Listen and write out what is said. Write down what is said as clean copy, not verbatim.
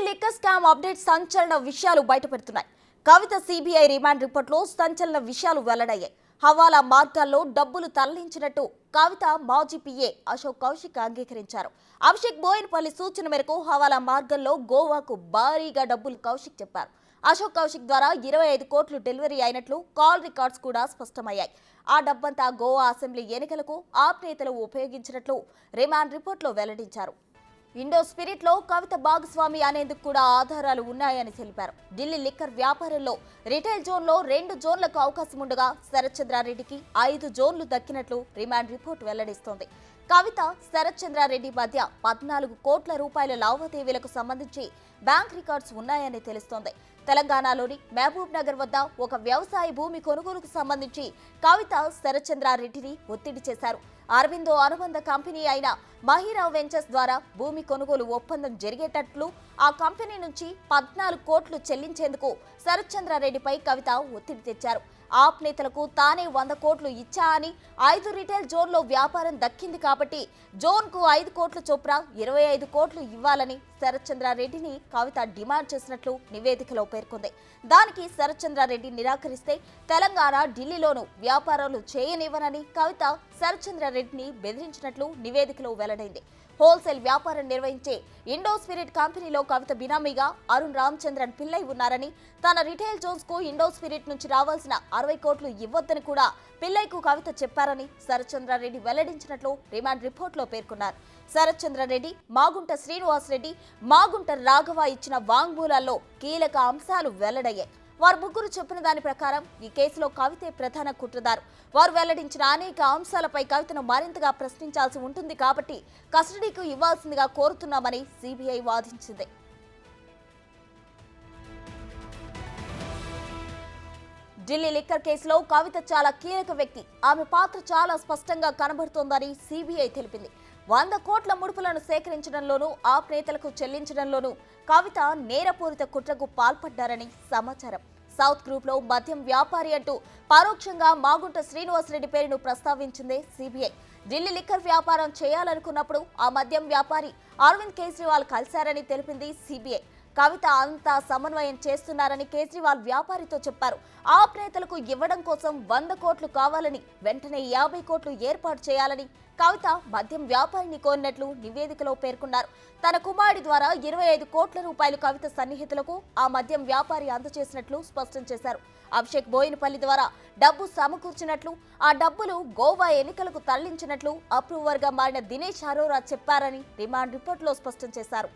Liquor scam update సంచలన విషయాలు బయటపెడుతున్నాయి. కవిత CBI remand రిపోర్టులో సంచలన విషయాలు వెల్లడయ్యాయి. హవాలా మార్గాల్లో డబ్బులు తరలించినట్టు కవిత మాజీ పిఏ అశోక్ కౌశిక్ అంగీకరించారు. అభిషేక్ బోయినపల్లి సూచన మేరకు హవాలా మార్గంలో గోవాకు భారీగా డబ్బులు కౌశిక్ చెప్పారు. అశోక్ కౌశిక్ ద్వారా 25 కోట్లు డెలివరీ అయినట్లు కాల్ రికార్డ్స్ కూడా స్పష్టమయ్యాయి. ఆ డబ్బంతా గోవా అసెంబ్లీ ఎన్నికలకు ఆప్ నేతలు ఉపయోగించినట్లు రిమాండ్ రిపోర్టులో వెల్లడించారు. ఇండో స్పిరిట్ లో కవిత భాగస్వామి అనేందుకు కూడా ఆధారాలు ఉన్నాయని తెలిపారు. ఢిల్లీ లిక్కర్ వ్యాపారంలో రిటైల్ జోన్లో 2 జోన్లకు అవకాశం ఉండగా శరత్ చంద్రారెడ్డికి 5 జోన్లు దక్కినట్లు రిమాండ్ రిపోర్ట్ వెల్లడిస్తోంది. కవిత, శరత్ చంద్రారెడ్డి మధ్య 14 కోట్ల రూపాయల లావాదేవీలకు సంబంధించి బ్యాంక్ రికార్డ్స్ ఉన్నాయని తెలుస్తోంది. తెలంగాణలోని మహబూబ్ నగర్ వద్ద ఒక వ్యవసాయ భూమి కొనుగోలుకు సంబంధించి కవిత శరత్ చంద్రారెడ్డిని ఒత్తిడి చేశారు. అరవిందో అనుబంధ కంపెనీ అయిన మహిరా వెంచర్స్ ద్వారా భూమి కొనుగోలు ఒప్పందం జరిగేటట్లు ఆ కంపెనీ నుంచి 14 కోట్లు చెల్లించేందుకు శరత్ చంద్రారెడ్డిపై కవిత ఒత్తిడి తెచ్చారు. ఆప్ నేతలకు తానే 100 కోట్లు ఇచ్చా అని 5 రిటైల్ జోన్లో వ్యాపారం దక్కింది కాబట్టి జోన్కు 5 కోట్ల చొప్పున 25 కోట్లు ఇవ్వాలని శరత్ చంద్రారెడ్డిని కవిత డిమాండ్ చేసినట్లు నివేదికలో పేర్కొంది. దానికి శరత్ చంద్రారెడ్డి నిరాకరిస్తే తెలంగాణ, ఢిల్లీలోనూ వ్యాపారాలు చేయనివ్వనని కవిత శరత్ చంద్రారెడ్డిని బెదిరించినట్లు నివేదికలో వెల్లడైంది. హోల్సేల్ వ్యాపారం నిర్వహించే ఇండో స్పిరిట్ కంపెనీలో కవిత బినామీగా అరుణ్ రామచంద్రన్ పిల్లై ఉన్నారని, తన రిటైల్ జోన్స్ కు ఇండో స్పిరిట్ నుంచి రావాల్సిన 60 కోట్లు ఇవ్వొద్దని కూడా పిల్లైకు కవిత చెప్పారని శరత్ చంద్రారెడ్డి వెల్లడించినట్లు రిమాండ్ రిపోర్టులో పేర్కొన్నారు. శరత్ చంద్రారెడ్డి, మాగుంట శ్రీనివాసరెడ్డి, మాగుంట రాఘవ ఇచ్చిన వాంగ్మూలాల్లో కీలక అంశాలు వెల్లడయ్యాయి. వారు ముగ్గురు చెప్పిన దాని ప్రకారం ఈ కేసులో కవితే ప్రధాన కుట్రదారు. వారు వెల్లడించిన అనేక అంశాలపై కవితను మరింతగా ప్రశ్నించాల్సి ఉంటుంది కాబట్టి కస్టడీకి ఇవ్వాల్సిందిగా కోరుతున్నామని సిబిఐ వాదించింది. ఢిల్లీ లిక్కర్ కేసులో కవిత చాలా కీలక వ్యక్తి. ఆమె పాత్ర చాలా స్పష్టంగా కనబడుతోందని సిబిఐ తెలిపింది. 100 కోట్ల ముడుపులను సేకరించడంలోనూ ఆప్ నేతలకు చెల్లించడంలోనూ కవిత నేరపూరిత కుట్రకు పాల్పడ్డారని సమాచారం. సౌత్ గ్రూప్ లో మద్యం వ్యాపారి అంటూ పరోక్షంగా మాగుంట శ్రీనివాసరెడ్డి పేరును ప్రస్తావించిందే సిబిఐ. ఢిల్లీ లిక్కర్ వ్యాపారం చేయాలనుకున్నప్పుడు ఆ మద్యం వ్యాపారి అరవింద్ కేజ్రీవాల్ కలిశారని తెలిపింది సిబిఐ. కవిత అంతా సమన్వయం చేస్తున్నారని కేజ్రీవాల్ వ్యాపారితో చెప్పారు. ఆప్ నేతలకు ఇవ్వడం కోసం 100 కోట్లు కావాలని, వెంటనే 50 కోట్లు ఏర్పాటు చేయాలని కవిత మద్యం వ్యాపారిని కోరినట్లు నివేదికలో పేర్కొన్నారు. తన కుమారుడి ద్వారా 25 కోట్ల రూపాయలు కవిత సన్నిహితులకు ఆ మద్యం వ్యాపారి అందజేసినట్లు స్పష్టం చేశారు. అభిషేక్ బోయినపల్లి ద్వారా డబ్బు సమకూర్చినట్లు, ఆ డబ్బులు గోవా ఎన్నికలకు తరలించినట్లు అప్రూవర్గా మారిన దినేష్ అరోరా చెప్పారని రిమాండ్ రిపోర్టులో స్పష్టం చేశారు.